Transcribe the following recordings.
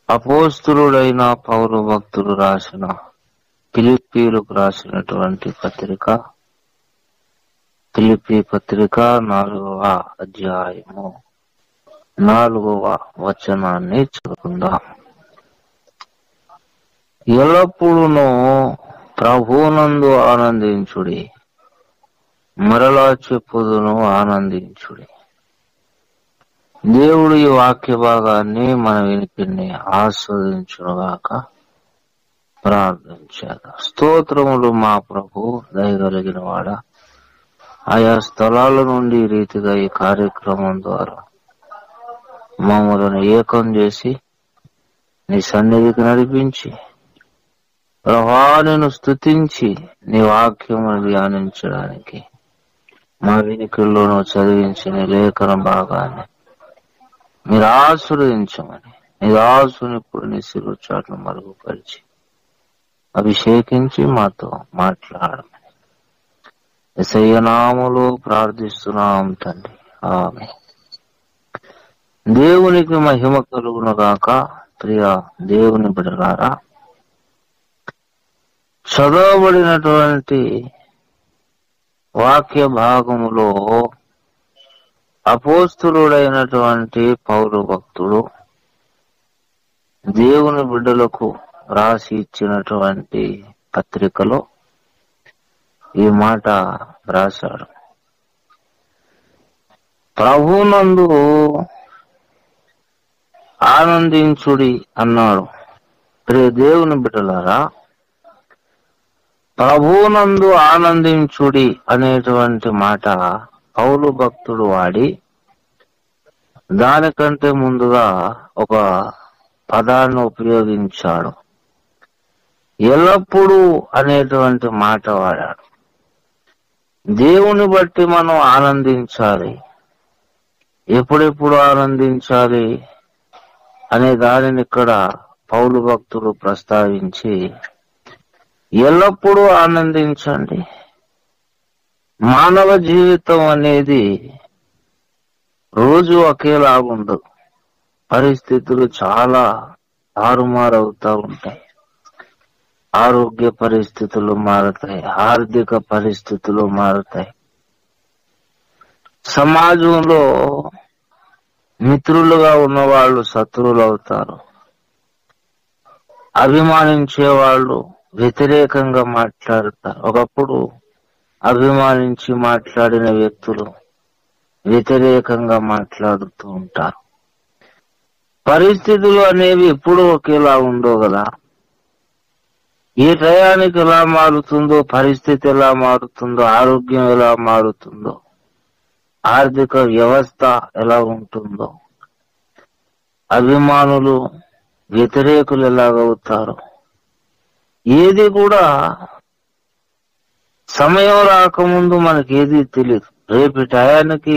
అపోస్తులుడైన పౌలు భక్తుడు రాసిన ఫిలిప్పీలకు రాసినటువంటి పత్రిక, ఫిలిప్పీ పత్రిక 4వ అధ్యాయము 4వ వచనాన్ని చదువుకుందాం. ఎల్లప్పుడూ ప్రభువునందు ఆనందించుడి, మరలా చెప్పుదును ఆనందించుడి. దేవుడు ఈ వాక్య భాగాన్ని మన వినికిడిని ఆస్వాదించుగాక. ప్రార్థించారు. స్తోత్రములు మా ప్రభు, దయగలిగిన వాడ, ఆయా స్థలాల నుండి ఈ రీతిగా ఈ కార్యక్రమం ద్వారా మమ్మల్ని ఏకం చేసి నీ సన్నిధికి నడిపించి ప్రభావాన్ని స్తుతించి నీ వాక్యమును ధ్యానించడానికి మా వినికిడిలోనూ చదివించిన లేఖన భాగాన్ని మీరు ఆశీర్వదించమని నీ దాసుని ఇప్పుడు నీ శిలువ చాటును మరుగుపరిచి అభిషేకించి మాతో మాట్లాడమని యేసయ్య నామములో ప్రార్థిస్తున్నాం తండ్రి, ఆమేన్. దేవునికి మహిమ కలుగును గాక. ప్రియ దేవుని బిడ్డలారా, చదవబడినటువంటి వాక్య భాగములో అపోస్తులుడైనటువంటి పౌలు భక్తుడు దేవుని బిడ్డలకు రాసి ఇచ్చినటువంటి పత్రికలో ఈ మాట రాశాడు. ప్రభువునందు ఆనందించుడి అన్నాడు. ప్రియ దేవుని బిడ్డలారా, ప్రభువునందు ఆనందించుడి అనేటువంటి మాట పౌలు భక్తుడు వాడి దానికంటే ముందుగా ఒక పదాన్ని ఉపయోగించాడు. ఎల్లప్పుడూ అనేటువంటి మాట వాడాడు. దేవుని బట్టి మనం ఆనందించాలి. ఎప్పుడెప్పుడు ఆనందించాలి అనే దానిని ఇక్కడ పౌలు భక్తుడు ప్రస్తావించి ఎల్లప్పుడూ ఆనందించండి. మానవ జీవితం అనేది రోజు ఒకేలాగుండదు. పరిస్థితులు చాలా తారుమారవుతూ ఉంటాయి. ఆరోగ్య పరిస్థితులు మారుతాయి, ఆర్థిక పరిస్థితులు మారుతాయి. సమాజంలో మిత్రులుగా ఉన్నవాళ్ళు శత్రువులు అవుతారు. అభిమానించే వాళ్ళు వ్యతిరేకంగా మాట్లాడతారు. ఒకప్పుడు అభిమానించి మాట్లాడిన వ్యక్తులు వ్యతిరేకంగా మాట్లాడుతూ ఉంటారు. పరిస్థితులు అనేవి ఎప్పుడూ ఒకేలా ఉండవు కదా. ఏ టయానికి ఎలా మారుతుందో, పరిస్థితి ఎలా మారుతుందో, ఆరోగ్యం ఎలా మారుతుందో, ఆర్థిక వ్యవస్థ ఎలా ఉంటుందో, అభిమానులు వ్యతిరేకులు ఎలాగవుతారు, ఏది కూడా సమయం రాకముందు మనకి ఏది తెలియదు. రేపు టయానికి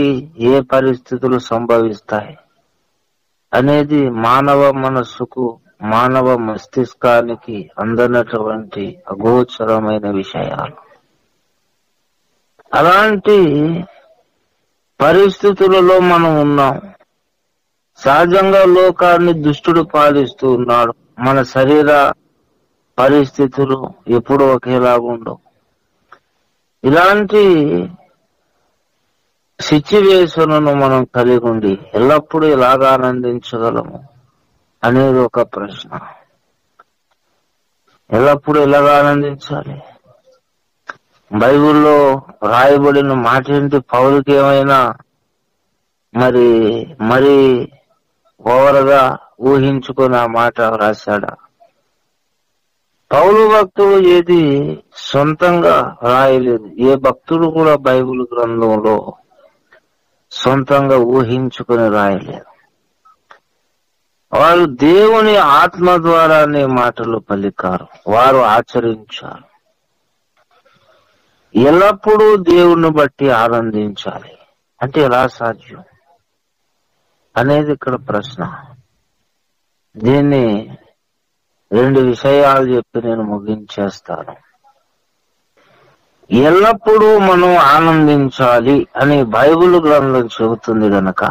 ఏ పరిస్థితులు సంభవిస్తాయి అనేది మానవ మనస్సుకు, మానవ మస్తిష్కానికి అందనటువంటి అగోచరమైన విషయాలు. అలాంటి పరిస్థితులలో మనం ఉన్నాం. సహజంగా లోకాన్ని దుష్టుడు పాలిస్తూ ఉన్నాడు. మన శరీర పరిస్థితులు ఎప్పుడు ఒకేలాగుండవు. ఇలాంటి సిచ్యువేషన్ను మనం కలిగి ఉండి ఎల్లప్పుడూ ఎలాగ ఆనందించగలము అనేది ఒక ప్రశ్న. ఎల్లప్పుడూ ఎలాగ ఆనందించాలి? బైబిల్లో రాయబడిన మాట ఏంటి? పౌలుకి ఏమైనా మరి ఓవర్గా ఊహించుకొని ఆ మాట రాశాడా? పౌలు భక్తుడు ఏది సొంతంగా రాయలేదు. ఏ భక్తుడు కూడా బైబిల్ గ్రంథంలో సొంతంగా ఊహించుకొని రాయలేదు. వారు దేవుని ఆత్మ ద్వారానే మాటలు పలికారు, వారు ఆచరించారు. ఎల్లప్పుడూ దేవుణ్ణి బట్టి ఆనందించాలి అంటే ఎలా సాధ్యం అనేది ఇక్కడ ప్రశ్న. దీన్ని 2 విషయాలు చెప్పి నేను ముగించేస్తాను. ఎల్లప్పుడూ మనం ఆనందించాలి అని బైబిల్ గ్రంథం చెబుతుంది గనక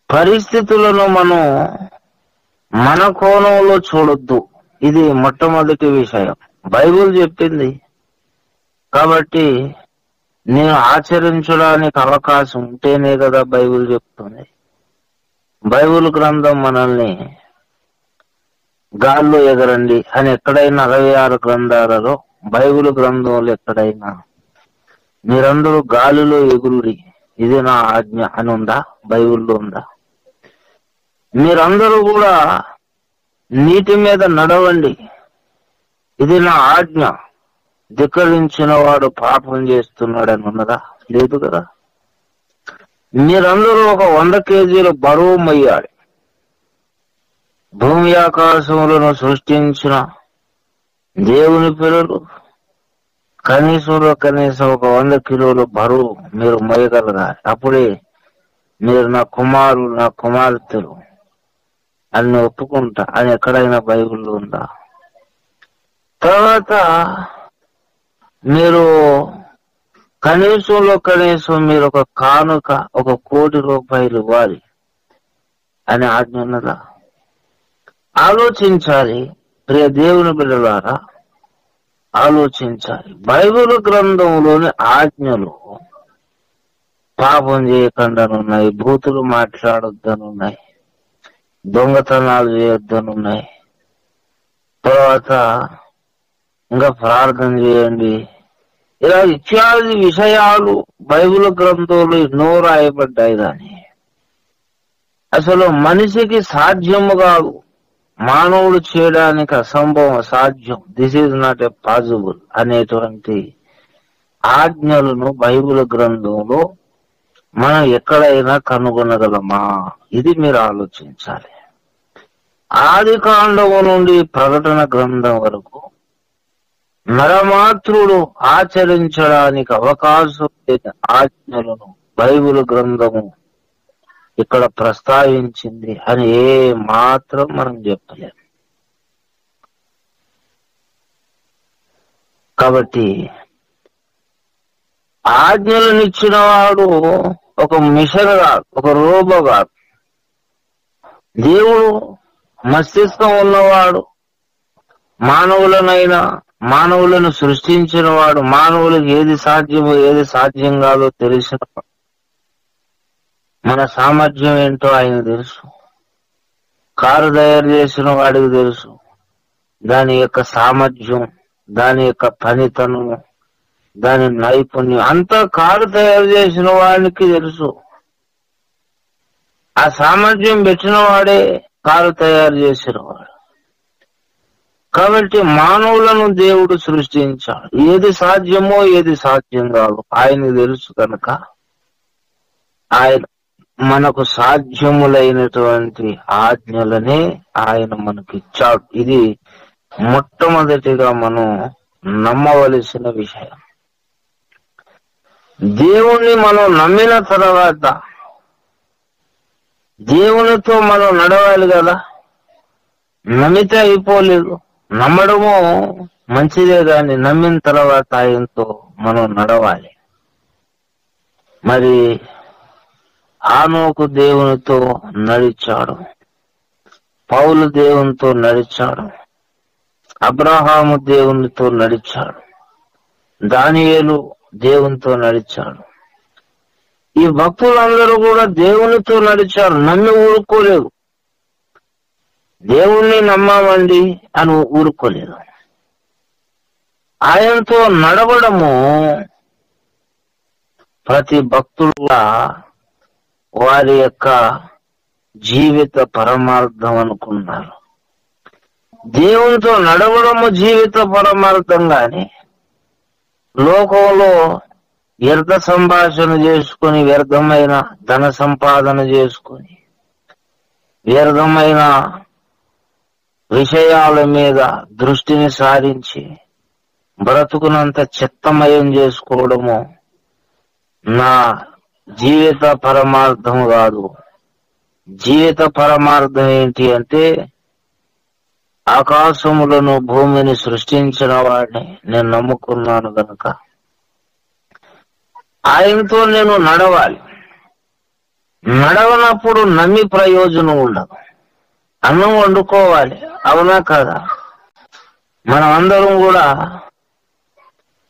పరిస్థితులను మనం మన కోణంలో చూడొద్దు. ఇది మొట్టమొదటి విషయం బైబిల్ చెప్పింది. కాబట్టి నేను ఆచరించడానికి అవకాశం ఉంటేనే కదా బైబిల్ చెప్తుంది. బైబిల్ గ్రంథం మనల్ని గాల్లో ఎగరండి అని ఎక్కడైనా 66 గ్రంథాలలో బైబిల్ గ్రంథంలో ఎక్కడైనా మీరందరూ గాలిలో ఎగురుడి ఇది నా ఆజ్ఞ అని ఉందా? బైబిల్లో ఉందా? మీరందరూ కూడా నీటి మీద నడవండి ఇది నా ఆజ్ఞ, ధిక్కరించిన వాడు పాపం చేస్తున్నాడని ఉన్నదా? లేదు కదా. మీరందరూ ఒక 100 కేజీల బరువు మొయ్యాలి. భూమి ఆకాశములను సృష్టించిన దేవుని పిల్లలు కనీసంలో కనీసం ఒక 100 కిలోల బరువు మీరు మోయగలగాలి. అప్పుడే మీరు నా కుమారులు నా కుమార్తెలు అని ఒప్పుకుంటా అని ఎక్కడైనా బైబిల్లో ఉందా? తర్వాత మీరు కనీసంలో కనీసం మీరు ఒక కానుక 1 కోటి రూపాయలు ఇవ్వాలి అని ఆజ్ఞ ఉన్నదా? ఆలోచించాలి ప్రియ దేవుని బిడ్డలారా, ఆలోచించాలి. బైబిల్ గ్రంథంలోని ఆజ్ఞలు పాపం చేయకుండానున్నాయి, బూతులు మాట్లాడొద్దనున్నాయి, దొంగతనాలు చేయొద్దనున్నాయి. తర్వాత ఇంకా ప్రార్థన చేయండి, ఇలా ఇత్యాది విషయాలు బైబిల్ గ్రంథంలో ఎన్నో రాయబడ్డాయి. కానీ అసలు మనిషికి సాధ్యము కాదు, మానవుడు చేయడానికి అసంభవం, అసాధ్యం, this is not a possible అనేటువంటి ఆజ్ఞలను బైబిల్ గ్రంథంలో మనం ఎక్కడైనా కనుగొనగలమా? ఇది మీరు ఆలోచించాలి. ఆది కాండము నుండి ప్రకటన గ్రంథం వరకు నరమాత్రుడు ఆచరించడానికి అవకాశం లేని ఆజ్ఞలను బైబిల్ గ్రంథము ఇక్కడ ప్రస్తావించింది అని ఏ మాత్రం మనం చెప్పలేము. కాబట్టి ఆజ్ఞలను ఇచ్చిన వాడు ఒక మిషన్ కాదు, ఒక రోబో కాదు. దేవుడు మస్తిష్కం ఉన్నవాడు, మానవులను సృష్టించిన వాడు, మానవులకు ఏది సాధ్యమో ఏది సాధ్యం కాదో తెలిసిన మన సామర్థ్యం ఏంటో ఆయన తెలుసు. కారు తయారు చేసిన వాడికి తెలుసు దాని యొక్క సామర్థ్యం, దాని యొక్క పనితనం, దాని నైపుణ్యం అంతా కారు తయారు చేసిన వాడికి తెలుసు. ఆ సామర్థ్యం పెట్టిన వాడే కారు తయారు చేసిన వాడు. కాబట్టి మానవులను దేవుడు సృష్టించాడు. ఏది సాధ్యమో ఏది సాధ్యం కాదు ఆయనకు తెలుసు కనుక ఆయన మనకు సాధ్యములైనటువంటి ఆజ్ఞలనే ఆయన మనకి ఇచ్చాడు. ఇది మొట్టమొదటిగా మనం నమ్మవలసిన విషయం. దేవుణ్ణి మనం నమ్మిన తర్వాత దేవునితో మనం నడవాలి కదా. నమ్మితే అయిపోలేదు, నమ్మడము మంచిదే, కానీ నమ్మిన తర్వాత ఆయనతో మనం నడవాలి. మరి ఆనోకు దేవునితో నడిచాడు, పౌలు దేవునితో నడిచాడు, అబ్రహాము దేవునితో నడిచాడు, దానియేలు దేవునితో నడిచాడు. ఈ భక్తులందరూ కూడా దేవునితో నడిచారు, నమ్మి ఊరుకోలేదు. దేవుణ్ణి నమ్మామండి అని ఊరుకోలేదు. ఆయనతో నడవడము ప్రతి భక్తుడుగా వారి యొక్క జీవిత పరమార్థం అనుకున్నారు. దేవునితో నడవడము జీవిత పరమార్థం. గాని లోకంలో వ్యర్థ సంభాషణ చేసుకుని, వ్యర్థమైన ధన సంపాదన చేసుకుని, వ్యర్థమైన విషయాల మీద దృష్టిని సారించి బ్రతుకునంత చిత్తమయం చేసుకోవడము నా జీవిత పరమార్థం కాదు. జీవిత పరమార్థం ఏంటి అంటే ఆకాశములను భూమిని సృష్టించిన వాడిని నేను నమ్ముకున్నాను గనుక ఆయనతో నేను నడవాలి. నడవనప్పుడు నమ్మి ప్రయోజనం ఉండదు. అన్నం వండుకోవాలి, అవునా కదా? మనం అందరం కూడా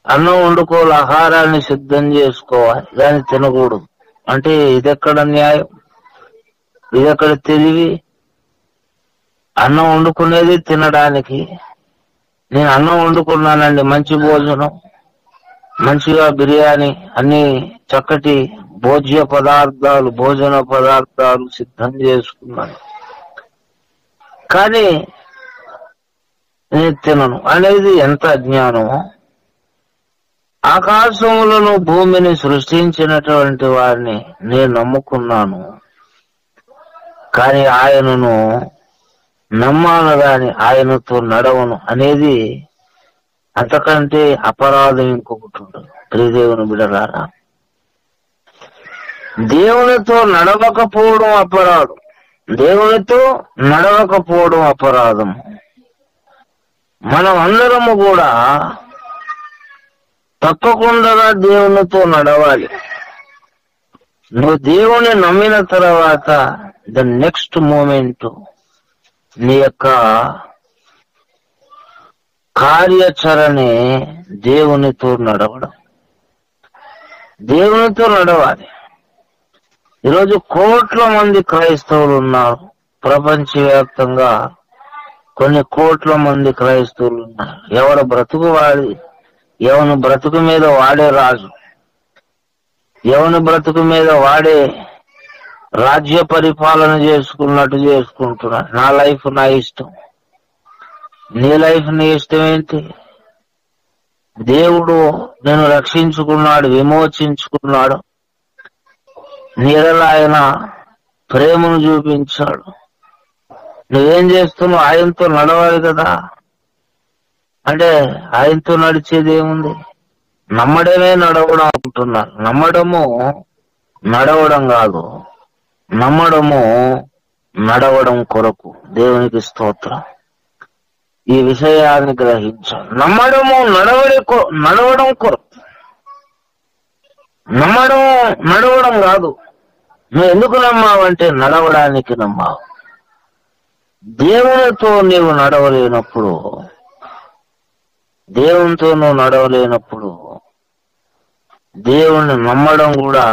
అన్నం వండుకోవాలి, ఆహారాన్ని సిద్ధం చేసుకోవాలి, దాన్ని తినకూడదు అంటే ఇదెక్కడ న్యాయం, ఇదెక్కడ తెలివి? అన్నం వండుకునేది తినడానికి. నేను అన్నం వండుకున్నానండి, మంచి భోజనం, మంచిగా బిర్యానీ, అన్ని చక్కటి భోజన పదార్థాలు సిద్ధం చేసుకున్నాను, కానీ నేను తినను అనేది ఎంత అజ్ఞానమో. ఆకాశములను భూమిని సృష్టించినటువంటి వారిని నేను నమ్ముకున్నాను, కానీ ఆయనను నమ్మాను గాని ఆయనతో నడవను అనేది అంతకంటే అపరాధం ఇంకొకటి ఉండదు. ప్రియదేవుని బిడ్డలారా, దేవునితో నడవకపోవడం అపరాధం, దేవునితో నడవకపోవడం అపరాధం. మనం అందరము కూడా తప్పకుండా దేవునితో నడవాలి. నువ్వు దేవుని నమ్మిన తర్వాత ద నెక్స్ట్ మూమెంట్ నీ యొక్క కార్యాచరణే దేవునితో నడవడం. దేవునితో నడవాలి. ఈరోజు కోట్ల మంది క్రైస్తవులు ఉన్నారు, ప్రపంచవ్యాప్తంగా కొన్ని కోట్ల మంది క్రైస్తవులు ఉన్నారు. ఎవరి బ్రతుకు వాడి, ఎవని బ్రతుకు మీద వాడే రాజు, ఎవని బ్రతుకు మీద వాడే రాజ్య పరిపాలన చేసుకున్నట్టు చేసుకుంటున్నాడు. నా లైఫ్ నా ఇష్టం, నీ లైఫ్ నీ ఇష్టం ఏంటి? దేవుడు నేను రక్షించుకున్నాడు, విమోచించుకున్నాడు, నీడల ఆయన ప్రేమను చూపించాడు. నువ్వేం చేస్తున్నావు? ఆయనతో నడవాలి కదా. అంటే ఆయనతో నడిచేది ఏముంది? నమ్మడమే నడవడం అంటున్నారు. నమ్మడము నడవడం కాదు, నమ్మడము నడవడం కొరకు. దేవునికి స్తోత్రం. ఈ విషయాన్ని గ్రహించాలి. నమ్మడము నడవడం కొరకు, నడవడం కాదు. నువ్వు ఎందుకు నమ్మావంటే నడవడానికి నమ్మావు. దేవునితో నీవు నడవలేనప్పుడు, దేవునితో నువ్వు నడవలేనప్పుడు దేవుణ్ణి నమ్మడం కూడా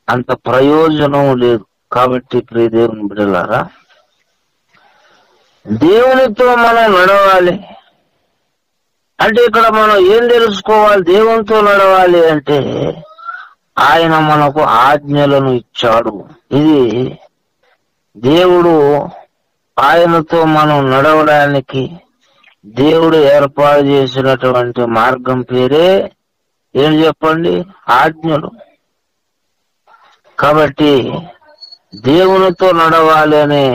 అంత ప్రయోజనం లేదు. కాబట్టి ప్రియ దేవుని బిడ్డలారా, దేవునితో మనం నడవాలి అంటే ఇక్కడ మనం ఏం తెలుసుకోవాలి? దేవునితో నడవాలి అంటే ఆయన మనకు ఆజ్ఞలను ఇచ్చాడు. ఇది దేవుడు, ఆయనతో మనం నడవడానికి దేవుడు ఏర్పాటు చేసినటువంటి మార్గం పేరే ఏంటి చెప్పండి? ఆజ్ఞలు. కాబట్టి దేవునితో నడవాలి అనే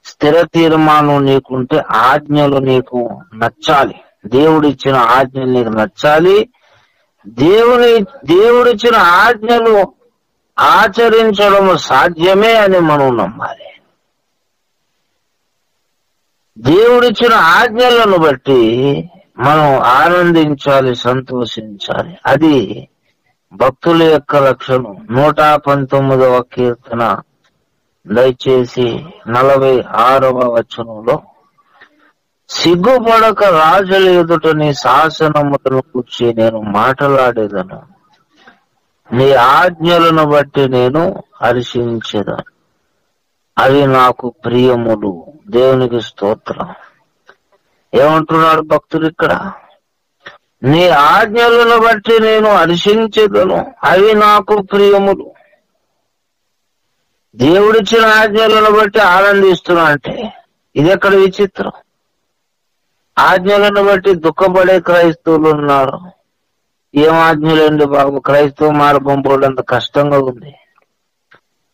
స్థిర తీర్మానం నీకుంటే ఆజ్ఞలు నీకు నచ్చాలి. దేవుడిచ్చిన ఆజ్ఞలు నీకు నచ్చాలి. దేవుడిచ్చిన ఆజ్ఞలు ఆచరించడం సాధ్యమే అని మనం నమ్మాలి. దేవుడిచ్చిన ఆజ్ఞలను బట్టి మనం ఆనందించాలి, సంతోషించాలి. అది భక్తుల యొక్క లక్షణం. 119వ కీర్తన దయచేసి 46వ వచనంలో, సిగ్గుపడక రాజుల ఎదుట నీ శాసనములను కూర్చి నేను మాట్లాడేదను, నీ ఆజ్ఞలను బట్టి నేను హర్షించేదను, అవి నాకు ప్రియములు. దేవునికి స్తోత్రం. ఏమంటున్నాడు భక్తుడు ఇక్కడ? నీ ఆజ్ఞలను బట్టి నేను హర్షించేదను, అవి నాకు ప్రియములు. దేవుడిచ్చిన ఆజ్ఞలను బట్టి ఆనందిస్తున్నా అంటే ఇది ఎక్కడ విచిత్రం? ఆజ్ఞలను బట్టి దుఃఖపడే క్రైస్తవులు ఉన్నారు. ఏం ఆజ్ఞలండి బాబు? క్రైస్తవ మార్గం పోవడంత కష్టంగా ఉంది.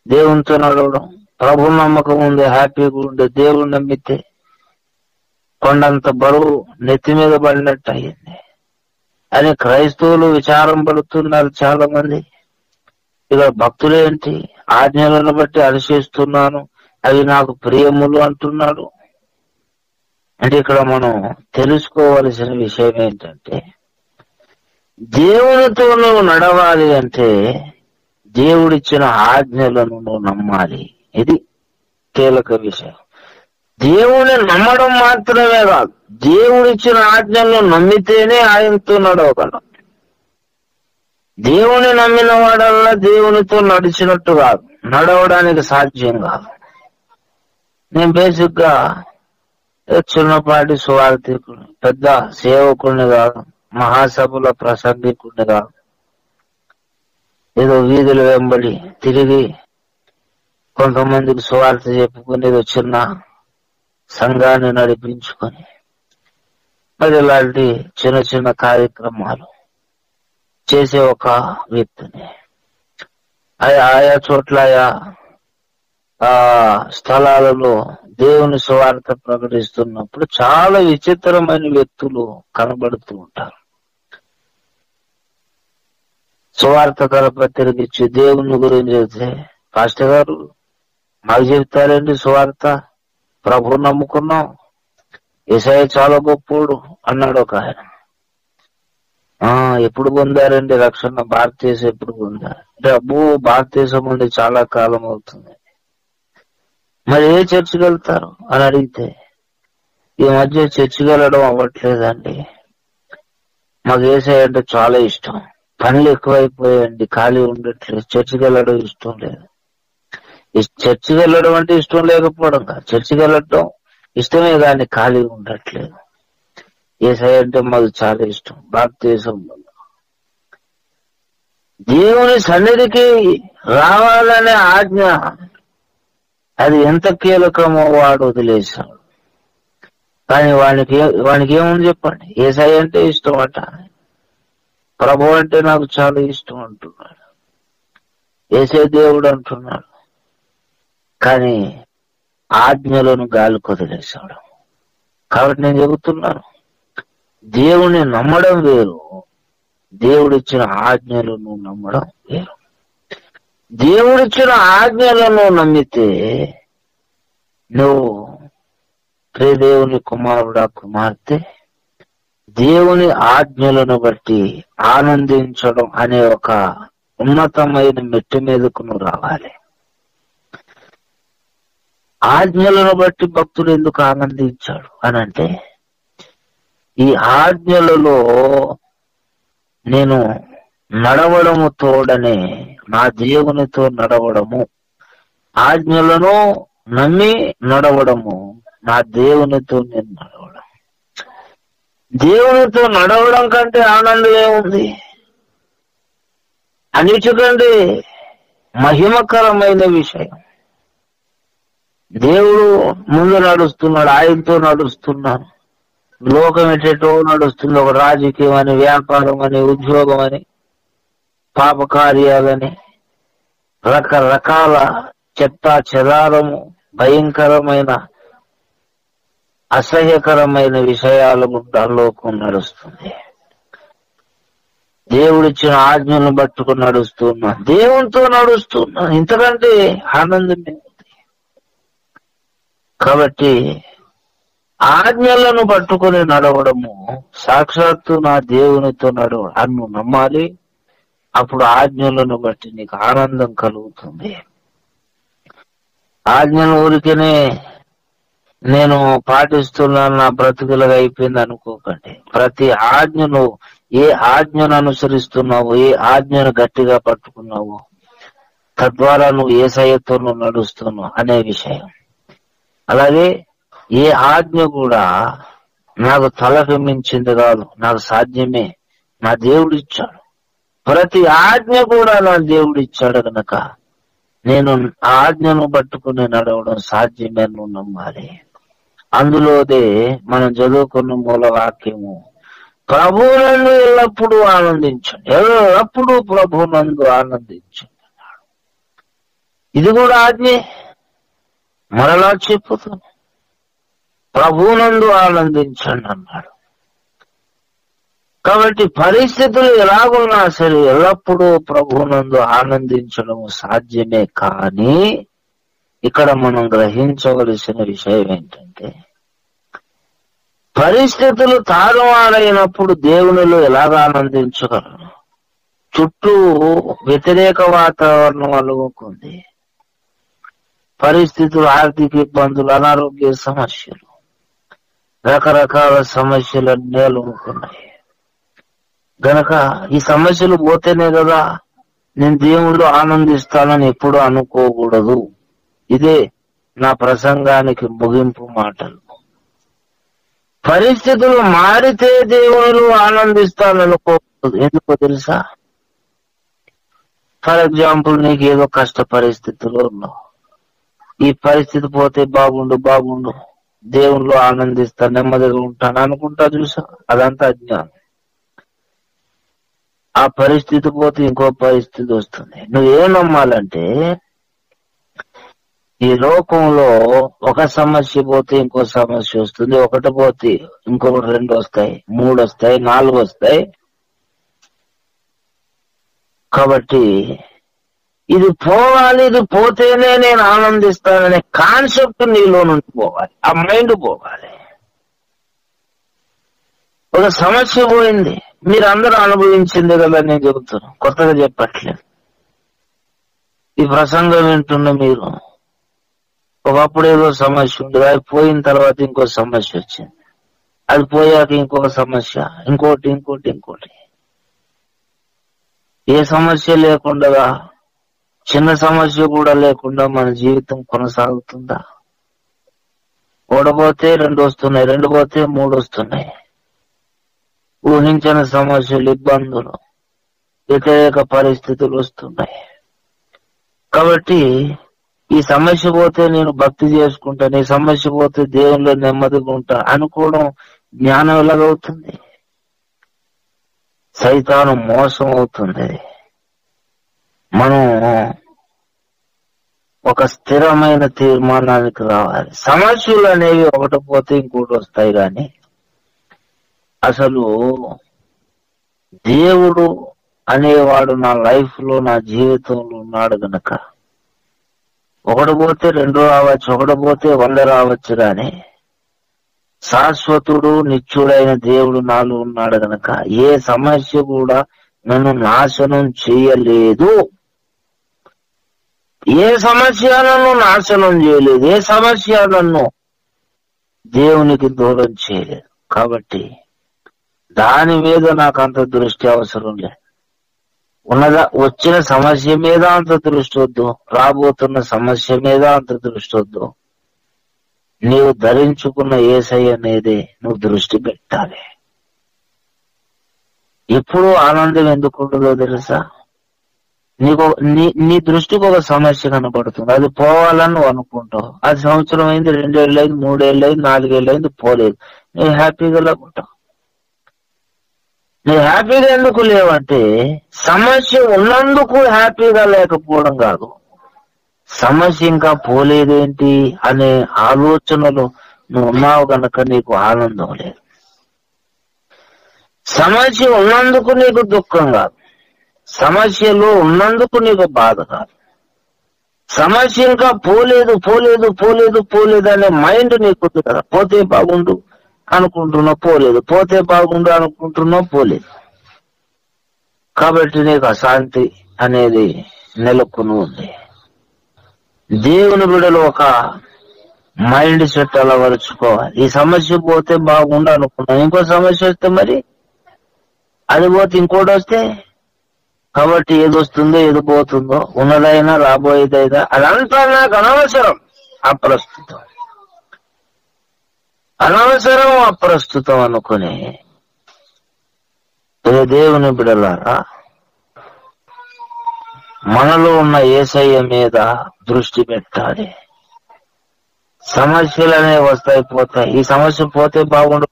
దేవునితో నడవడం, ప్రభు నమ్మకం ఉంది, హ్యాపీగా ఉండే. దేవుడు నమ్మితే కొండంత బరువు నెత్తి మీద పడినట్టు అయ్యింది అని క్రైస్తవులు విచారం పడుతున్నారు చాలా మంది. ఇక భక్తులేంటి? ఆజ్ఞలను బట్టి హర్షిస్తున్నాను, అవి నాకు ప్రియములు అంటున్నాడు. అంటే ఇక్కడ మనం తెలుసుకోవలసిన విషయం ఏంటంటే, దేవునితో నువ్వు నడవాలి అంటే దేవుడిచ్చిన ఆజ్ఞలను నువ్వు నమ్మాలి. ఇది కీలక విషయం. దేవుని నమ్మడం మాత్రమే కాదు, దేవుడిచ్చిన ఆజ్ఞలను నమ్మితేనే ఆయనతో నడవగలం. దేవుని నమ్మిన వాడల్లా దేవునితో నడిచినట్టు కాదు, నడవడానికి సాధ్యం కాదు. నేను బేసిక్ గా చిన్నపాటి సువార్థికుడిని, పెద్ద సేవకుడిని కాదు, మహాసభల ప్రసంగికుడిని కాదు. ఏదో వీధుల వెంబడి తిరిగి కొంతమందికి సువార్త చెప్పుకుని ఏదో చిన్న సంఘాన్ని నడిపించుకొని మరి ఇలాంటి చిన్న చిన్న కార్యక్రమాలు చేసే ఒక వ్యక్తిని. ఆయా చోట్ల స్థలాలలో దేవుని సువార్త ప్రకటిస్తున్నప్పుడు చాలా విచిత్రమైన వ్యక్తులు కనబడుతూ ఉంటారు. సువార్త కరపత్రిక ఇచ్చి దేవుని గురించి చెబితే, పాస్టర్ గారు మాకు చెప్తారండి సువార్త, ప్రభు నమ్ముకున్నాం, యేసయ్య చాలా గొప్పోడు అన్నాడు ఒక ఆయన. ఎప్పుడు పొందారండి రక్షణ? భారతదేశం ఎప్పుడు పొందారు అంటే, అబ్బో భారతదేశం నుండి చాలా కాలం అవుతుంది. మరి ఏ చర్చికి వెళ్తారు అని అడిగితే, ఈ మధ్య చర్చికి వెళ్ళడం అవ్వట్లేదండి, మాకు యేసయ్య అంటే చాలా ఇష్టం, పనులు ఎక్కువైపోయాయండి, ఖాళీ ఉండట్లేదు, చర్చికి వెళ్ళడం ఇష్టం లేదు. చర్చికి వెళ్ళడం అంటే ఇష్టం లేకపోవడం కాదు, చర్చికి వెళ్ళడం ఇష్టమే కానీ ఖాళీ ఉండట్లేదు. యేసయ్య అంటే మాకు చాలా ఇష్టం. భారతదేశంలో దేవుని సన్నిధికి రావాలనే ఆజ్ఞ అది ఎంత కీలకమో వాడు వదిలేశాడు. కానీ వానికి ఏముంది చెప్పండి? యేసయ్య అంటే ఇష్టం అట, ప్రభు అంటే నాకు చాలా ఇష్టం అంటున్నాడు, యేసే దేవుడు అంటున్నాడు. కానీ ఆజ్ఞలను గాలికి వదిలేశాడు. కాబట్టి నేను చెబుతున్నాను, దేవుని నమ్మడం వేరు, దేవుడిచ్చిన ఆజ్ఞలను నమ్మడం వేరు. దేవుడిచ్చిన ఆజ్ఞలను నమ్మితే నువ్వు దేవుని కుమారుడా కుమార్తె, దేవుని ఆజ్ఞలను బట్టి ఆనందించడం అనే ఒక ఉన్నతమైన మెట్టు మీదకు నువ్వు రావాలి. ఆజ్ఞలను బట్టి భక్తుడు ఎందుకు ఆనందించాడు అనంటే, ఈ ఆజ్ఞలలో నేను నడవడము తోడనే, నా దేవునితో నడవడము, ఆజ్ఞలను నమ్మి నడవడము, నా దేవునితో నేను నడవడం. దేవునితో నడవడం కంటే ఆనందం ఏముంది? అన్నిటికంటే మహిమకరమైన విషయం. దేవుడు ముందు నడుస్తున్నాడు, ఆయనతో నడుస్తున్నాను. లోకం ఎటో నడుస్తుంది, ఒక రాజకీయం అని, వ్యాపారం అని, ఉద్యోగం అని, పాపకార్యాలని, రకరకాల చెత్త చెదారము, భయంకరమైన అసహ్యకరమైన విషయాల గుండా లోకం నడుస్తుంది. దేవుడిచ్చిన ఆజ్ఞలను పట్టుకుని నడుస్తున్నా, దేవునితో నడుస్తున్నా, ఇంతకంటే ఆనందమే ఉంది. కాబట్టి ఆజ్ఞలను పట్టుకుని నడవడము సాక్షాత్తు నా దేవునితో నడవడం అని నువ్వు నమ్మాలి. అప్పుడు ఆజ్ఞలను బట్టి నీకు ఆనందం కలుగుతుంది. ఆజ్ఞల ఊరికనే నేను పాటిస్తున్నాను, నా బ్రతుకులుగా అయిపోయింది అనుకోకండి. ప్రతి ఆజ్ఞను, ఏ ఆజ్ఞను అనుసరిస్తున్నావో, ఏ ఆజ్ఞను గట్టిగా పట్టుకున్నావో, తద్వారా నువ్వు యేసయ్యతో నువ్వు నడుస్తున్నావు అనే విషయం. అలాగే ఏ ఆజ్ఞ కూడా నాకు తలకు మించింది కాదు, నాకు సాధ్యమే, నా దేవుడు ఇచ్చాడు. ప్రతి ఆజ్ఞ కూడా నా దేవుడు ఇచ్చాడు కనుక నేను ఆజ్ఞను పట్టుకుని నడవడం సాధ్యమే నువ్వు నమ్మాలి. అందులోదే మనం చదువుకున్న మూల వాక్యము, ప్రభువునందు ఎల్లప్పుడూ ఆనందించండి, ఎల్లప్పుడూ ప్రభువునందు ఆనందించండి. ఇది కూడా ఆజ్ఞే. మరలా చెప్పుతాను, ప్రభువునందు ఆనందించండి అన్నాడు. కాబట్టి పరిస్థితులు ఎలాగున్నా సరే ఎల్లప్పుడూ ప్రభువునందు ఆనందించడం సాధ్యమే. కానీ ఇక్కడ మనం గ్రహించవలసిన విషయం ఏంటంటే, పరిస్థితులు తారుమారైనప్పుడు దేవునిలో ఎలాగ ఆనందించగలను? చుట్టూ వ్యతిరేక వాతావరణం అలుగుకుంది, పరిస్థితులు, ఆర్థిక ఇబ్బందులు, అనారోగ్య సమస్యలు, రకరకాల సమస్యలు నేలుముకున్నాయి గనక ఈ సమస్యలు పోతేనే కదా నేను దేవుళ్ళు ఆనందిస్తానని ఎప్పుడు అనుకోకూడదు. ఇదే నా ప్రసంగానికి ముగింపు మాటలు. పరిస్థితులు మారితే దేవుళ్ళు ఆనందిస్తాననుకోకూడదు. ఎందుకో తెలుసా? ఫర్ ఎగ్జాంపుల్, నీకు ఏదో కష్ట పరిస్థితుల్లో ఉన్నావు. ఈ పరిస్థితి పోతే బాగుండు దేవుళ్ళు ఆనందిస్తాను, నెమ్మదిగా ఉంటాను అనుకుంటా. చూసా, అదంతా అజ్ఞానం. ఆ పరిస్థితి పోతే ఇంకో పరిస్థితి వస్తుంది. నువ్వేం నమ్మాలంటే, ఈ లోకంలో ఒక సమస్య పోతే ఇంకో సమస్య వస్తుంది, ఒకటి పోతే ఇంకొకటి, 2 వస్తాయి, 3 వస్తాయి, 4 వస్తాయి. కాబట్టి ఇది పోవాలి, ఇది పోతేనే నేను ఆనందిస్తాననే కాన్సెప్ట్ నీలో నుండి పోవాలి, ఆ మైండ్ పోవాలి. ఒక సమస్య పోయింది, మీరు అందరూ అనుభవించింది కదా నేను చెబుతున్నాను, కొత్తగా చెప్పట్లేదు. ఈ ప్రసంగం వింటున్న మీరు ఒకప్పుడు ఏదో సమస్య ఉండదు, అది పోయిన తర్వాత ఇంకో సమస్య వచ్చింది, అది పోయాక ఇంకొక సమస్య, ఇంకోటి. ఏ సమస్య లేకుండా, చిన్న సమస్య కూడా లేకుండా మన జీవితం కొనసాగుతుందా? ఓడపోతే 2 వస్తున్నాయి, 2 పోతే 3 వస్తున్నాయి. ఊహించిన సమస్యలు, ఇబ్బందులు, వ్యతిరేక పరిస్థితులు వస్తున్నాయి. కాబట్టి ఈ సమస్య పోతే నేను భక్తి చేసుకుంటాను, ఈ సమస్య పోతే దేవుళ్ళు నెమ్మదిగా ఉంటా అనుకోవడం జ్ఞానం ఎలాగవుతుంది? సైతాను మోసం అవుతుంది. మనం ఒక స్థిరమైన తీర్మానానికి రావాలి. సమస్యలు అనేవి ఒకటి పోతే ఇంకోటి వస్తాయి, కానీ అసలు దేవుడు అనేవాడు నా లైఫ్ లో, నా జీవితంలో ఉన్నాడు గనక ఒకటి పోతే 2 రావచ్చు, ఒకటి పోతే 100 రావచ్చు, కానీ శాశ్వతుడు, నిత్యుడైన దేవుడు నాలో ఉన్నాడు గనక ఏ సమస్య కూడా నన్ను నాశనం చేయలేదు. ఏ సమస్య నన్ను నాశనం చేయలేదు, ఏ సమస్య నన్ను దేవునికి దూరం చేయలేదు. కాబట్టి దాని మీద నాకు అంత దృష్టి అవసరం లేదు. వచ్చిన సమస్య మీద అంత దృష్టి వద్దు, రాబోతున్న సమస్య మీద అంత దృష్టి వద్దు. నీవు ధరించుకున్న యేసయ్య అనేది నువ్వు దృష్టి పెట్టాలి. ఎప్పుడు ఆనందం ఎందుకు ఉంటుందో తెలుసా? నీ దృష్టికి ఒక సమస్య కనపడుతుంది, అది పోవాలని నువ్వు అనుకుంటావు. అది సంవత్సరం అయింది, 2 ఏళ్ళు అయింది, 3 ఏళ్ళు అయింది, 4 ఏళ్ళు అయింది, పోలేదు. నువ్వు హ్యాపీగా లేకుంటావు. నువ్వు హ్యాపీగా ఎందుకు లేవంటే సమస్య ఉన్నందుకు హ్యాపీగా లేకపోవడం కాదు, సమస్య ఇంకా పోలేదేంటి అనే ఆలోచనలో నువ్వు ఉన్నావు కనుక నీకు ఆనందం లేదు. సమస్య ఉన్నందుకు నీకు దుఃఖం కాదు, సమస్యలో ఉన్నందుకు నీకు బాధ కాదు. సమస్య ఇంకా పోలేదు అనే మైండ్ నీకు కదా. పోతే బాగుండు అనుకుంటున్నావు, పోలేదు. పోతే బాగుండు అనుకుంటున్నావు, పోలేదు. కాబట్టి నీకు అశాంతి అనేది నెలకొని ఉంది. దేవుని బిడ్డలు ఒక మైండ్ సెట్ అలవరుచుకోవాలి. ఈ సమస్య పోతే బాగుండు అనుకున్నాను, ఇంకో సమస్య వస్తే మరి అది పోతే ఇంకోటి వస్తే, కాబట్టి ఏది వస్తుందో ఏది పోతుందో, ఉన్నదైనా రాబోయేదైనా అదంతా నాకు అనవసరం, అప్రస్తుతం అనుకుని దేవుని బిడ్డలారా, మనలో ఉన్న యేసయ్య మీద దృష్టి పెట్టాలి. సమస్యలు అనేవి వస్తాయి, పోతాయి. ఈ సమస్య పోతే బాగుండు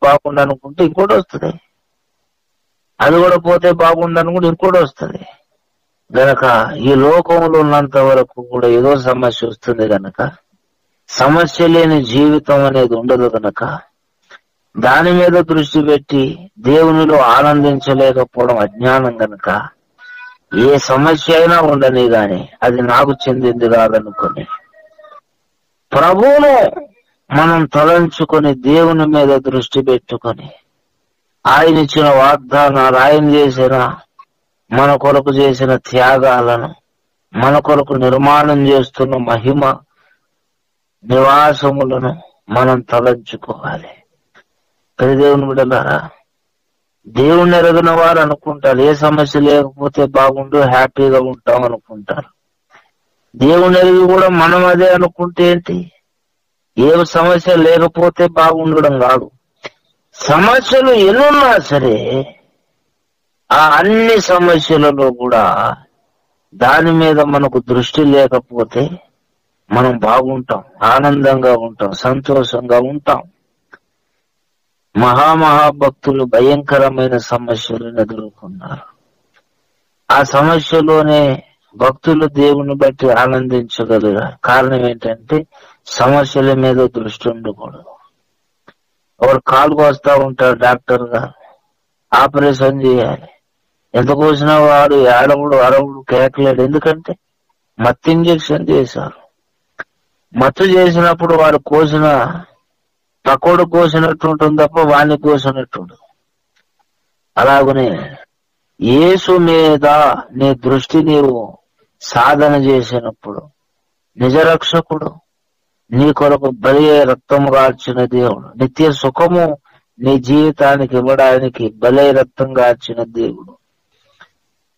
అనుకుంటే ఇంకోటి వస్తుంది, అది కూడా పోతే బాగుండు అనుకుంటే ఇంకోటి వస్తుంది. గనక ఈ లోకంలో ఉన్నంత వరకు కూడా ఏదో సమస్య వస్తుంది గనక, సమస్య లేని జీవితం అనేది ఉండదు గనక దాని మీద దృష్టి పెట్టి దేవునిలో ఆనందించలేకపోవడం అజ్ఞానం గనక ఏ సమస్య అయినా ఉండని గాని అది నాకు చెందింది కాదనుకొని ప్రభువును మనం తలంచుకొని దేవుని మీద దృష్టి పెట్టుకొని ఆయన ఇచ్చిన వాగ్దానాలు, ఆయన చేసిన మన కొరకు చేసిన త్యాగాలను, మన కొరకు నిర్మాణం చేస్తున్న మహిమ నివాసములను మనం తలంచుకోవాలి. దేవుని బిడ్డలారా, దేవుణ్ణి ఎరగిన వారు అనుకుంటారు ఏ సమస్య లేకపోతే బాగుండు, హ్యాపీగా ఉంటాం అనుకుంటారు. దేవుని ఎరిగి కూడా మనం అదే అనుకుంటే ఏంటి? ఏ సమస్య లేకపోతే బాగుండడం కాదు, సమస్యలు ఎన్నున్నా సరే ఆ అన్ని సమస్యలలో కూడా దాని మీద మనకు దృష్టి లేకపోతే మనం బాగుంటాం, ఆనందంగా ఉంటాం, సంతోషంగా ఉంటాం. మహాభక్తులు భయంకరమైన సమస్యలను ఎదుర్కొన్నారు. ఆ సమస్యలోనే భక్తులు దేవుని బట్టి ఆనందించగలిగారు. కారణం ఏంటంటే సమస్యల మీద దృష్టి ఉండకూడదు. ఒకరు కాలు కోస్తా ఉంటారు, డాక్టర్ గారు ఆపరేషన్ చేయాలి. ఎంత కోసినా వాడు ఏడవుడు అరవుడు కేకలేడు, ఎందుకంటే మత్తు ఇంజెక్షన్ చేశారు. మత్తు చేసినప్పుడు వాడు కోసిన పకోడు కోసినట్టు ఉంటుంది తప్ప వాణ్ణి కోసినట్టు. అలాగనే యేసు మీద నీ దృష్టి నీవు సాధన చేసినప్పుడు నిజరక్షకుడు, నీ కొరకు బలి రక్తం గార్చిన దేవుడు, నిత్య సుఖము నీ జీవితానికి ఇవ్వడానికి బలి రక్తం గార్చిన దేవుడు,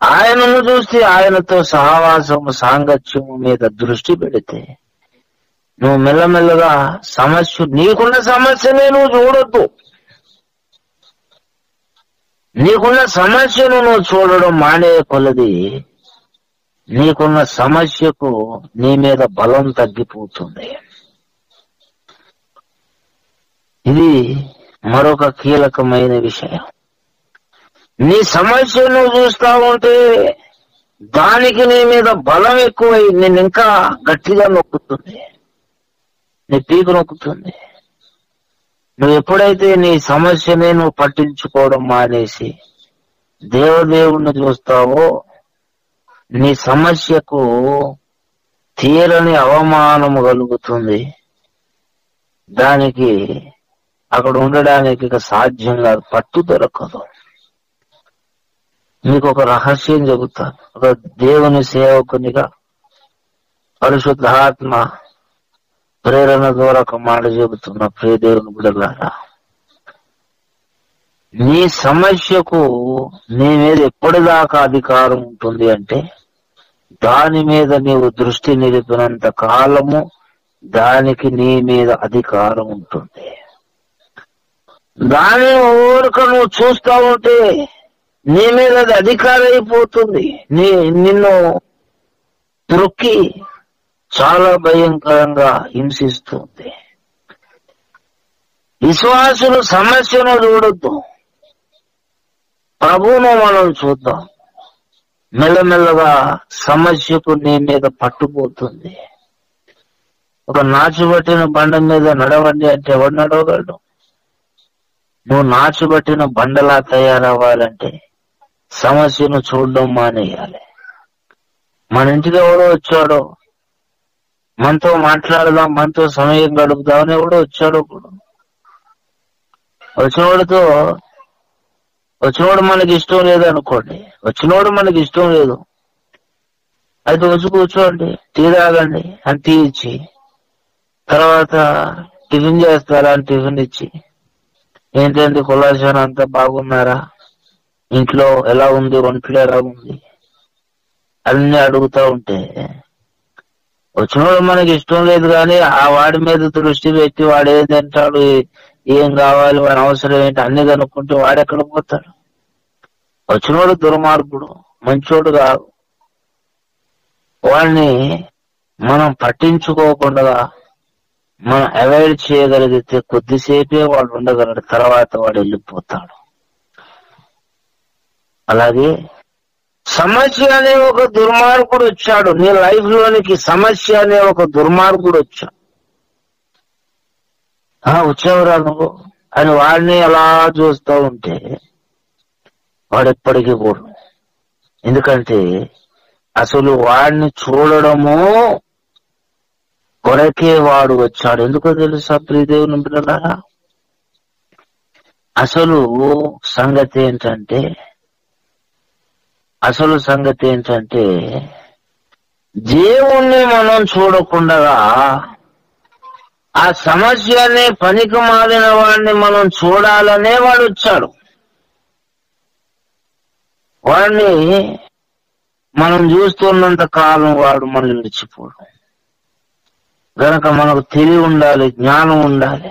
ఆయనను చూసి ఆయనతో సహవాసము సాంగత్యము మీద దృష్టి పెడితే నువ్వు మెల్లమెల్లగా నీకున్న సమస్యనే నువ్వు చూడొద్దు. నీకున్న సమస్యను నువ్వు చూడడం మానే కొలది నీకున్న సమస్యకు నీ మీద బలం తగ్గిపోతుంది. ఇది మరొక కీలకమైన విషయం. నీ సమస్య నువ్వు చూస్తా ఉంటే దానికి నీ మీద బలం ఎక్కువై నేను ఇంకా గట్టిగా నొక్కుతుంది, నీ పీకు నొక్కుతుంది. నువ్వు ఎప్పుడైతే నీ సమస్యనే నువ్వు పట్టించుకోవడం మానేసి దేవుణ్ణి చూస్తావో నీ సమస్యకు తీరని అవమానము కలుగుతుంది. దానికి అక్కడ ఉండడానికి ఇక సాధ్యం కాదు, పట్టు దొరకదు. మీకు ఒక రహస్యం చెబుతాను. ఒక దేవుని సేవకునిగా పరిశుద్ధాత్మ ప్రేరణ ద్వారా ఒక మాట చెబుతున్నా. ప్రియ దేవుని బిడ్డలారా, నీ సమస్యకు నీ మీద ఎప్పటిదాకా అధికారం ఉంటుంది అంటే దాని మీద నీవు దృష్టి నిలిపినంత కాలము దానికి నీ మీద అధికారం ఉంటుంది. దాని ఊరిక నువ్వు చూస్తా ఉంటే నీ మీద అది అధికారం అయిపోతుంది. నిన్ను త్రొక్కి చాలా భయంకరంగా హింసిస్తుంది. విశ్వాసులు సమస్యను చూడొద్దు, ప్రభువును మనం చూద్దాం. మెల్లమెల్లగా సమస్యకు నీ మీద పట్టుపోతుంది. ఒక నాచుబట్టిన బండ మీద నడవండి అంటే ఎవడు నడవగలడు? నువ్వు నాచుబట్టిన బండలా తయారవ్వాలంటే సమస్యను చూడడం మానేయాలి. మన ఇంటికి ఎవడో వచ్చాడో మనతో మాట్లాడదాం, మనతో సమయం గడుపుదామని ఎవడో వచ్చాడు. వచ్చినోడు మనకి ఇష్టం లేదు అనుకోండి, వచ్చినోడు మనకి ఇష్టం లేదు అయితే వచ్చి కూర్చోండి, టీ తాగండి అని టీ ఇచ్చి, తర్వాత టిఫిన్ చేస్తారా అని టిఫిన్ ఇచ్చి, ఏంటంటే కులాశాన అంతా బాగున్నారా, ఇంట్లో ఎలా ఉంది, ఒంట్లో ఎలా ఉంది అన్ని అడుగుతా ఉంటే వచ్చినోడు మనకి ఇష్టం లేదు. కానీ ఆ వాడి మీద దృష్టి పెట్టి వాడు ఏం తింటాడు, ఏం కావాలి, వాడి అవసరం ఏంటి అన్ని కనుక్కుంటే వాడెక్కడ పోతాడు? వచ్చినోడు దుర్మార్గుడు, మంచోడు కాదు. వాడిని మనం పట్టించుకోకుండా మనం అవాయిడ్ చేయగలిగితే కొద్దిసేపే వాడు ఉండగలడు, తర్వాత వాడు వెళ్ళిపోతాడు. అలాగే సమస్య అనే ఒక దుర్మార్గుడు వచ్చాడు నీ లైఫ్ లోనికి. సమస్య అనే ఒక దుర్మార్గుడు వచ్చాడు. వచ్చావురా నువ్వు అని వాడిని అలా చూస్తూ ఉంటే వాడు ఎప్పటికీ పోడు. ఎందుకంటే అసలు వాడిని చూడడము కొరకే వాడు వచ్చాడు. ఎందుకో తెలుసా ప్రియ దేవుని బిడ్డలారా, అసలు సంగతి ఏంటంటే దేవుణ్ణి మనం చూడకుండా ఆ సమస్యని పనికి మాలిన వాడిని మనం చూడాలనే వాడు వచ్చాడు. వాడిని మనం చూస్తున్నంత కాలం వాడు మనల్ని విడిచిపోడు. గనక మనకు తెలివి ఉండాలి, జ్ఞానం ఉండాలి.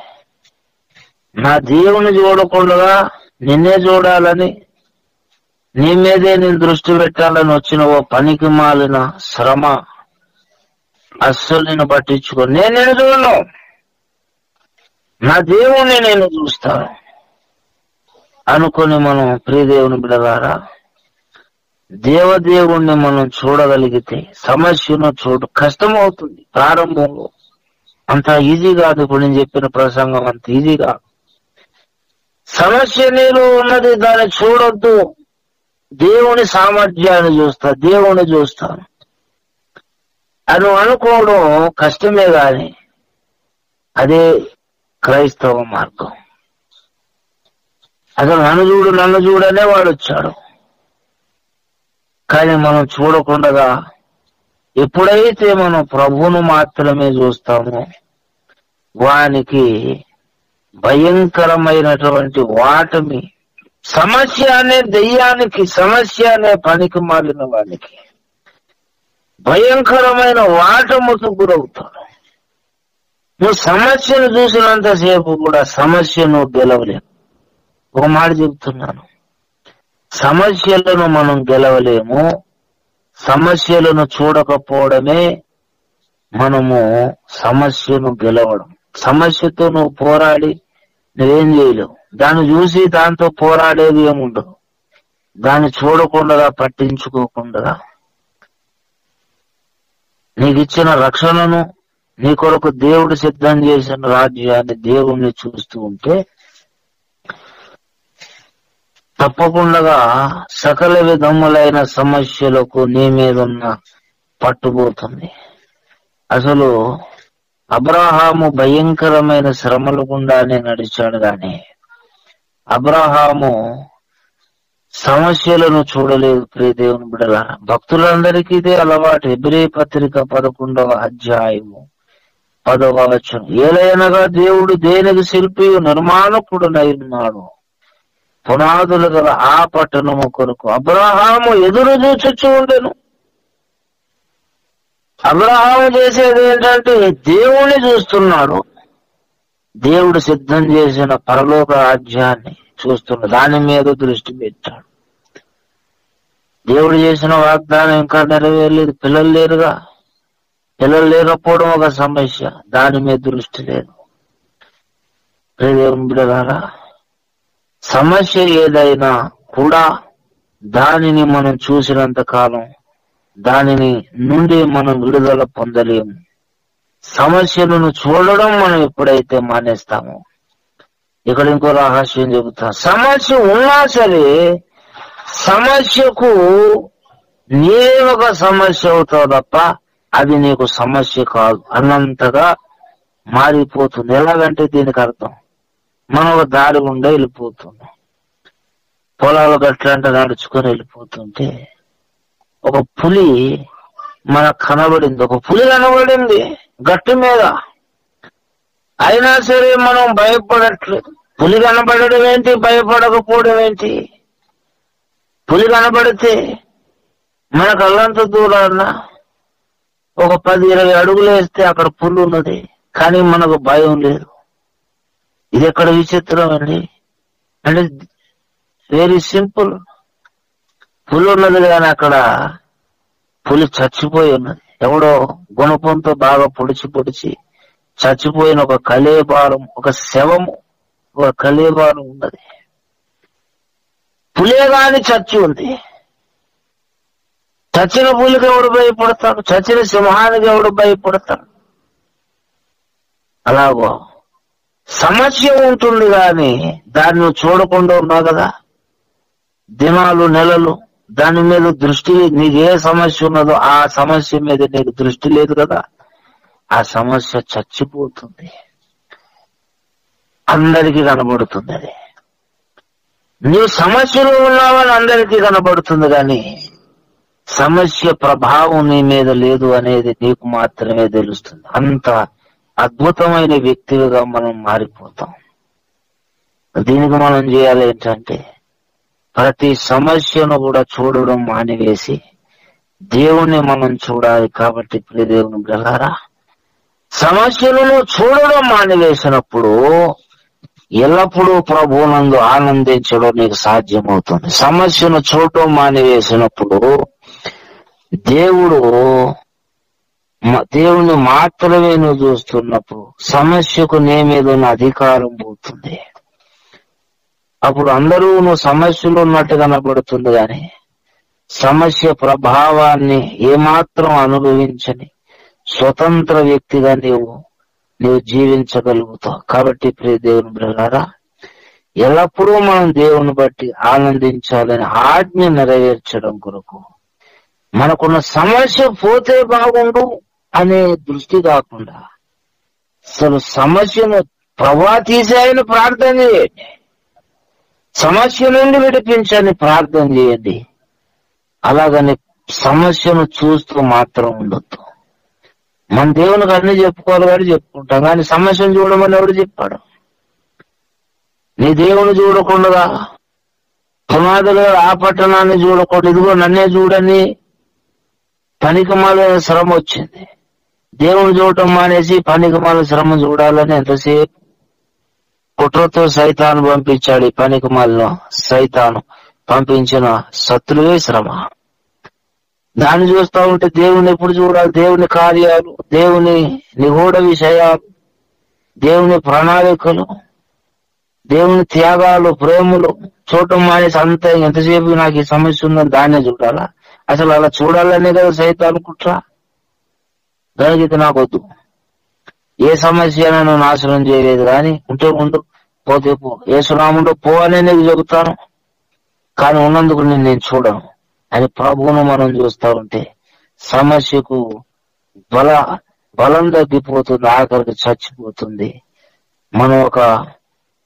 నా దేవుని చూడకుండా నిన్నే చూడాలని, నీ మీదే నేను దృష్టి పెట్టాలని వచ్చిన ఓ పనికి మాలిన శ్రమ అస్సలు నేను పట్టించుకో. నేను చూడను, నా దేవుణ్ణి నేను చూస్తాను అనుకుని మనం ప్రియదేవుని బిడ్డలారా దేవదేవుణ్ణి మనం చూడగలిగితే సమస్యను కష్టం అవుతుంది. ప్రారంభంలో అంత ఈజీ కాదు. ఇప్పుడు నేను చెప్పిన ప్రసంగం అంత ఈజీ కాదు. సమస్య నీలో ఉన్నది, దాన్ని చూడొద్దు. దేవుని సామర్థ్యాన్ని చూస్తా, దేవుని చూస్తాను అని అనుకోవడం కష్టమే గాని అదే క్రైస్తవ మార్గం. అసలు నన్ను చూడనే వాడు వచ్చాడు. కానీ మనం చూడకుండా ఎప్పుడైతే మనం ప్రభువును మాత్రమే చూస్తామో వానికి భయంకరమైనటువంటి వాటమి, సమస్య అనే దెయ్యానికి, సమస్య అనే పనికి మాలిన వానికి భయంకరమైన వాటముకు గురవుతాడు. నువ్వు సమస్యను చూసినంతసేపు కూడా సమస్యను గెలవలేము. ఒక మాట చెప్తున్నాను, సమస్యలను మనం గెలవలేము. సమస్యలను చూడకపోవడమే మనము సమస్యను గెలవడం. సమస్యతో నువ్వు పోరాడి నువ్వేం చేయలేవు. దాన్ని చూసి దాంతో పోరాడేది ఏముండదు. దాన్ని చూడకుండా పట్టించుకోకుండా నీకు ఇచ్చిన రక్షణను, నీ కొరకు దేవుడు సిద్ధం చేసిన రాజ్యాన్ని, దేవుణ్ణి చూస్తూ ఉంటే తప్పకుండా సకల విధములైన సమస్యలకు నీ మీద ఉన్న పట్టుబోతుంది. అసలు అబ్రహాము భయంకరమైన శ్రమల గుండానే నడిచాడు, గాని అబ్రహాము సమస్యలను చూడలేదు. ప్రియ దేవుని బిడ్డలారా, భక్తులందరికీ ఇదే అలవాటు. హెబ్రీ పత్రిక 11వ అధ్యాయము 10వ వచనం, ఏలైనగా దేవుడు దేనికి శిల్పియు నిర్మాణకుడునై ఉన్నాడు, పునాదులు గల ఆ పట్టణము కొరకు అబ్రహాము ఎదురు చూచుచూ ఉండెను. అబ్రహాము చేసేది ఏంటంటే దేవుణ్ణి చూస్తున్నాడు. దేవుడు సిద్ధం చేసిన పరలోక రాజ్యాన్ని చూస్తున్నాడు, దాని మీద దృష్టి పెట్టాడు. దేవుడు చేసిన వాగ్దానం ఇంకా నెరవేరలేదు. పిల్లలు లేరుగా, పిల్లలు లేకపోవడం ఒక సమస్య, దాని మీద దృష్టి లేదు. దేవుని బిడ్డలారా, సమస్య ఏదైనా కూడా దానిని మనం చూసినంత కాలం దానిని నుండి మనం విడుదల పొందలేము. సమస్యలను చూడడం మనం ఎప్పుడైతే మానేస్తామో, ఇక్కడ ఇంకో రహస్యం చెబుతా. సమస్య ఉన్నా సరే సమస్యకు నీవే ఒక సమస్య అవుతావు తప్ప అది నీకు సమస్య కాదు అన్నంతగా మారిపోతుంది. ఎలాగంటే దీనికి అర్థం, మనం ఒక దారి గుండా వెళ్ళిపోతున్నాం, పొలాలు గట్లంట నడుచుకొని వెళ్ళిపోతుంటే ఒక పులి మనకు కనబడింది. ఒక పులి కనబడింది గట్టు మీద, అయినా సరే మనం భయపడట్లేదు. పులి కనబడడం ఏంటి, భయపడకపోవడం ఏంటి? పులి కనబడితే మన కళ్ళంత దూరాన ఒక 10-20 అడుగులు వేస్తే అక్కడ పులి ఉన్నది, కానీ మనకు భయం లేదు. ఇది ఎక్కడ విచిత్రం అండి. అంటే వెరీ సింపుల్. పులి ఉన్నది కానీ అక్కడ పులి చచ్చిపోయి ఉన్నది. ఎవడో గుణపంతో బాగా పొడిచి చచ్చిపోయిన ఒక కళేబారం, ఒక శవము, ఒక కళేబారం ఉన్నది. పులే గాని చచ్చి ఉంది. చచ్చిన పులికి ఎవడు భయపడతాడు? చచ్చిన సింహానికి ఎవడు భయపడతాడు? అలాగో సమస్య ఉంటుంది కానీ దాన్ని చూడకుండా ఉన్నావు కదా, దినాలు నెలలు దాని మీద దృష్టి, నీకు ఏ సమస్య ఉన్నదో ఆ సమస్య మీద నీకు దృష్టి లేదు కదా, ఆ సమస్య చచ్చిపోతుంది, అందరికీ కనబడుతుంది. అది నీవు సమస్యలో ఉన్నావని అందరికీ కనబడుతుంది, కానీ సమస్య ప్రభావం నీ మీద లేదు అనేది నీకు మాత్రమే తెలుస్తుంది. అంత అద్భుతమైన వ్యక్తులుగా మనం మారిపోతాం. దీనికి మనం చేయాలి ఏంటంటే ప్రతి సమస్యను కూడా చూడడం మానివేసి దేవుణ్ణి మనం చూడాలి. కాబట్టి ప్రియ దేవుని బిడ్డలారా, సమస్యలను చూడడం మానివేసినప్పుడు ఎల్లప్పుడూ ప్రభువునందు ఆనందించడం నీకు సాధ్యమవుతుంది. సమస్యను చూడటం మానివేసినప్పుడు దేవుని మాత్రమే నువ్వు చూస్తున్నప్పుడు సమస్యకు నీ మీద ఉన్న అధికారం పోతుంది. అప్పుడు అందరూ నువ్వు సమస్యలు ఉన్నట్టు కనబడుతుంది, కానీ సమస్య ప్రభావాన్ని ఏమాత్రం అనుభవించని స్వతంత్ర వ్యక్తిగా నీవు జీవించగలుగుతావు. కాబట్టి ప్రియ దేవుని బిడ్డలారా, ఎల్లప్పుడూ మనం దేవుని బట్టి ఆనందించాలని ఆజ్ఞ నెరవేర్చడం కొరకు మనకున్న సమస్య పోతే బాగుండు అనే దృష్టి కాకుండా అసలు సమస్యను ప్రభా తీసేయని ప్రార్థన చేయండి, సమస్య నుండి విడిపించని ప్రార్థన చేయండి. అలాగని సమస్యను చూస్తూ మాత్రం ఉండొద్దు. మన దేవునికి అన్ని చెప్పుకోవాలి కానీ చెప్పుకుంటాం, కానీ సమస్యను చూడమని ఎవడు చెప్పాడు? నీ దేవుని చూడకుండా పునాదులు ఆ పట్టణాన్ని చూడకుండా ఇదిగో నన్నే చూడని పనికిమాలిన శ్రమ వచ్చింది. దేవుని చూడటం మానేసి పనికిమాలిన శ్రమ చూడాలని ఎంతసేపు కుట్రతో సైతాను పంపించాడు. ఈ పనికిమాలిన సైతాను పంపించిన శత్రువే శ్రమ. దాన్ని చూస్తా ఉంటే దేవుని ఎప్పుడు చూడాలి? దేవుని కార్యాలు, దేవుని నిగూఢ విషయాలు, దేవుని ప్రణాళికలు, దేవుని త్యాగాలు, ప్రేమలు చూడటం మానేసి అంతే ఎంతసేపు నాకు ఈ సమస్య ఉందని దాన్నే చూడాలా? అసలు అలా చూడాలనే కదా సైతాను కుట్ర. దానికి ఇది నాకొద్దు, ఏ సమస్య నన్ను నాశనం చేయలేదు, కానీ ఉంటే ముందు పోతే పో, యేసునామములో పో అనే నీకు చెబుతాను, కానీ ఉన్నందుకు నేను చూడను అని ప్రభువును మనం చూస్తా ఉంటే సమస్యకు బలం తగ్గిపోతుంది, ఆఖరికి చచ్చిపోతుంది. మనం ఒక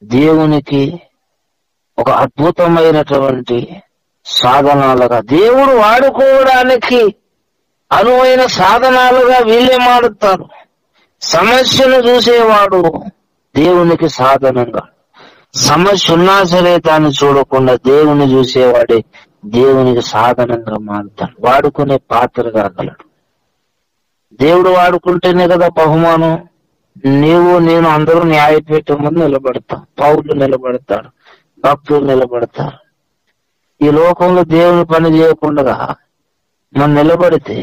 దేవునికి ఒక అద్భుతమైనటువంటి సాధనాలుగా దేవుడు వాడుకోవడానికి అనువైన సాధనాలుగా వీళ్ళే మారుతారు. సమస్యను చూసేవాడు దేవునికి సాధనంగా, సమస్య ఉన్నా సరే దాన్ని చూడకుండా దేవుని చూసేవాడే దేవునికి సాధనంగా మారుతాడు, వాడుకునే పాత్ర కాగలడు. దేవుడు వాడుకుంటేనే కదా బహుమానం. నేను అందరూ న్యాయపీఠం ముందు నిలబడతాం, పౌరులు నిలబడతారు, భక్తులు నిలబడతారు. ఈ లోకంలో దేవుని పని చేయకుండా మనం నిలబడితే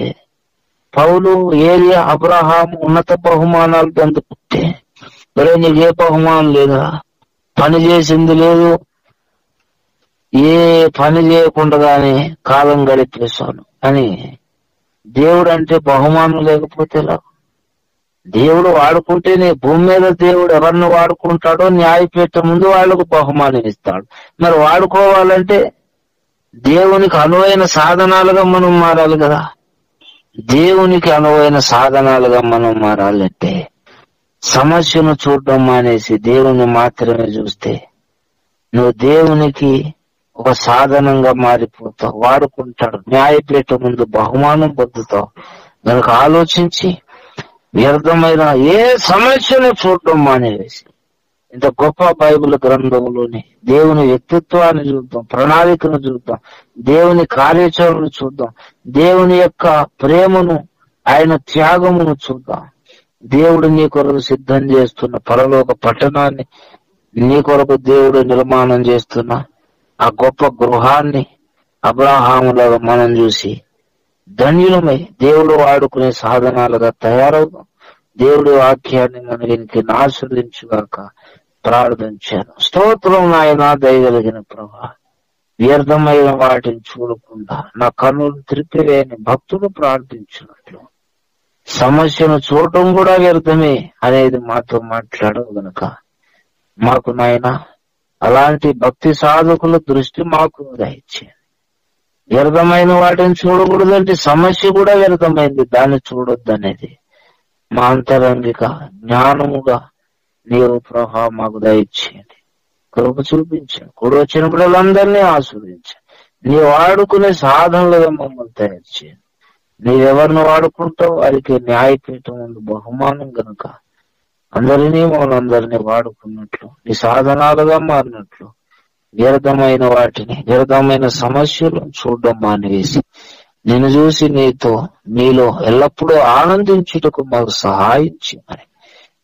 పౌలు, ఏలియా, అబ్రహాం ఉన్నత బహుమానాలు పొందుకుంటే మరి నీకు ఏ బహుమానం లేదా? పని చేసింది లేదు, ఏ పని చేయకుండానే కాలం గడిపేశాను అని దేవుడు అంటే బహుమానం లేకపోతే ఎలా? దేవుడు వాడుకుంటేనే భూమి మీద దేవుడు ఎవరిని వాడుకుంటాడో న్యాయపీఠం ముందు వాళ్ళకు బహుమానం ఇస్తాడు. మరి వాడుకోవాలంటే దేవునికి అనువైన సాధనాలుగా మనం మారాలి కదా. దేవునికి అనువైన సాధనాలుగా మనం మారాలంటే సమస్యను చూడడం మానేసి దేవుని మాత్రమే చూస్తే నువ్వు దేవునికి ఒక సాధనంగా మారిపోతావు, వాడుకుంటాడు, న్యాయపీఠం ముందు బహుమానం పొందుతావు. కనుక ఆలోచించి వ్యర్థమైన ఏ సమస్యను చూడటం మానేసి ఇంత గొప్ప బైబిల్ గ్రంథంలోని దేవుని వ్యక్తిత్వాన్ని చూద్దాం, ప్రణాళికను చూద్దాం, దేవుని కార్యాచరణను చూద్దాం, దేవుని యొక్క ప్రేమను, ఆయన త్యాగమును చూద్దాం. దేవుడు నీ కొరకు సిద్ధం చేస్తున్న పరలోక పట్టణాన్ని, నీ కొరకు దేవుడు నిర్మాణం చేస్తున్న ఆ గొప్ప గృహాన్ని అబ్రహాములాగా మనం చూసి ధన్యులమై దేవుడు వాడుకునే సాధనాలుగా తయారవుదాం. దేవుడి వాక్యాన్ని మన వీరికి ఆశీర్వదించుగాక ప్రార్థించాను. స్తోత్రం నాయన, దయగలిగిన ప్రభా, వ్యర్థమైన వాటిని చూడకుండా నా కన్నులు త్రిప్పివేయని భక్తులు ప్రార్థించినట్లు సమస్యను చూడటం కూడా వ్యర్థమే అనేది మాతో మాట్లాడవు గనుక మాకు నాయన అలాంటి భక్తి సాధకుల దృష్టి మాకు దయచేయండి. వ్యర్థమైన వాటిని చూడకూడదంటే సమస్య కూడా వ్యర్థమైంది, దాన్ని చూడొద్దు అనేది మా అంతరంగిక జ్ఞానముగా నీవు ప్రభా మాకు దయచేయండి. కృప చూపించండి. కూడా వచ్చినప్పుడు వాళ్ళందరినీ ఆస్వాదించండి. నీవు వాడుకునే సాధనలుగా మమ్మల్ని తయారు చేయండి. నీవెవరిని వాడుకుంటావు వారికి న్యాయపీఠం ఉంది బహుమానం గనుక అందరినీ మనందరినీ వాడుకున్నట్లు, నీ సాధనాలుగా మారినట్లు, వ్యర్థమైన వాటిని, వ్యర్థమైన సమస్యలను చూడడం మానివేసి నిన్ను చూసి నీలో ఎల్లప్పుడూ ఆనందించుటకు మాకు సహాయం చేయమని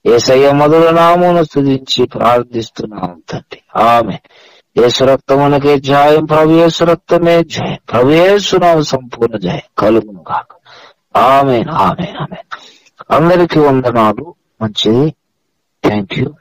యేసయ్య మధుర నామమున స్తుతించి ప్రార్థిస్తున్నాం తండ్రి. ఆమె యేసు రక్తమునకే జయం, ప్రభు యేసు రక్తమే జయం, ప్రభు యేసు నామ సంపూర్ణ జయం కలుగును కాక. ఆమేన్, ఆమేన్, ఆమేన్. అందరికీ వందనాలు. మంచిది. Thank you.